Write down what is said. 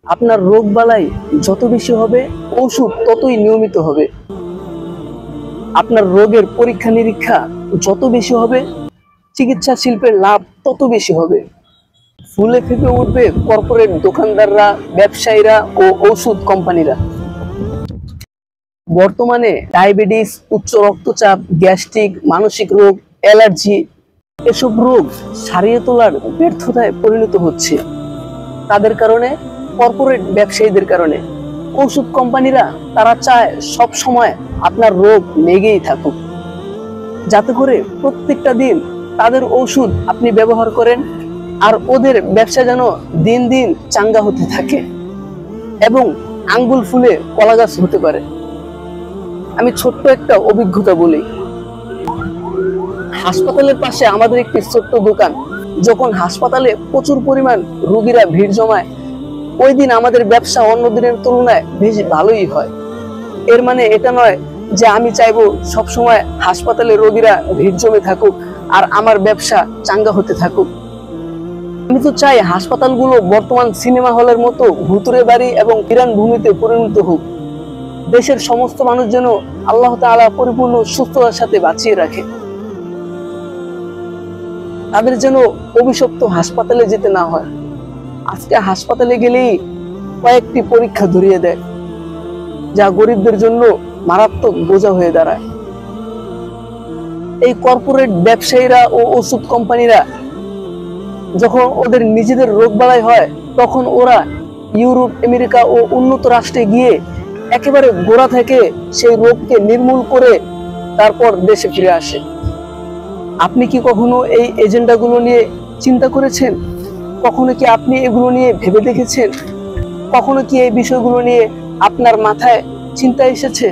আপনার রোগ বালাই যত বেশি হবে, ওষুধ ততই নিয়মিত হবে। আপনার রোগের পরীক্ষা নিরীক্ষা যত বেশি হবে, চিকিৎসা শিল্পের লাভ তত বেশি হবে। ফুলে ফেঁপে উঠবে কর্পোরেট দোকানদাররা, ব্যবসায়ীরা ও ওষুধ কোম্পানিরা। বর্তমানে ডায়াবেটিস, উচ্চ রক্তচাপ, গ্যাস্ট্রিক, মানসিক রোগ, অ্যালার্জি এসব রোগ সারিয়ে তোলার ব্যর্থতায় পরিণত হচ্ছে। তাদের কারণে, কর্পোরেট ব্যবসায়ীদের কারণে। ওষুধ কোম্পানিরা তারা চায় সব সময় আপনার রোগ লেগেই থাকুক, যাতে করে প্রত্যেকটা দিন তাদের ওষুধ আপনি ব্যবহার করেন আর ওদের ব্যবসা যেন দিন দিন চাঙ্গা হতে থাকে এবং আঙ্গুল ফুলে কলা গাছ হতে পারে। আমি ছোট্ট একটা অভিজ্ঞতা বলি। হাসপাতালের পাশে আমাদের একটি ছোট্ট দোকান। যখন হাসপাতালে প্রচুর পরিমাণ রোগীরা ভিড় জমায়, ওই দিন আমাদের ব্যবসা অন্য দিনের তুলনায় বেশ ভালোই হয়। এর মানে এটা নয় যে আমি চাইবো সবসময় হাসপাতালে রোগীরা ভিড় জমে থাকুক আর আমার ব্যবসা চাঙ্গা হতে থাকুক। আমি তো চাই হাসপাতালগুলো বর্তমান সিনেমা হলের মতো ভুতুরে বাড়ি এবং বিরান ভূমিতে পরিণত হোক। দেশের সমস্ত মানুষ যেন আল্লাহ তাআলা পরিপূর্ণ সুস্থতার সাথে বাঁচিয়ে রাখে। তাদের যেন অভিশপ্ত হাসপাতালে যেতে না হয়। আজকে হাসপাতালে গেলেই কয়েকটি পরীক্ষা ধরিয়ে দেয়, যা গরিবদের জন্য মারাত্মক বোঝা হয়ে দাঁড়ায়। এই কর্পোরেট ব্যবসায়ীরা ও ওষুধ কোম্পানিরা যখন ওদের নিজেদের রোগ বালাই হয়, তখন ওরা ইউরোপ, আমেরিকা ও উন্নত রাষ্ট্রে গিয়ে একেবারে গোড়া থেকে সেই রোগকে নির্মূল করে তারপর দেশে ফিরে আসে। আপনি কি কখনো এই এজেন্ডাগুলো নিয়ে চিন্তা করেছেন? কখনো কি আপনি এগুলো নিয়ে ভেবে দেখেছেন? কখনো কি এই বিষয়গুলো নিয়ে আপনার মাথায় চিন্তা এসেছে?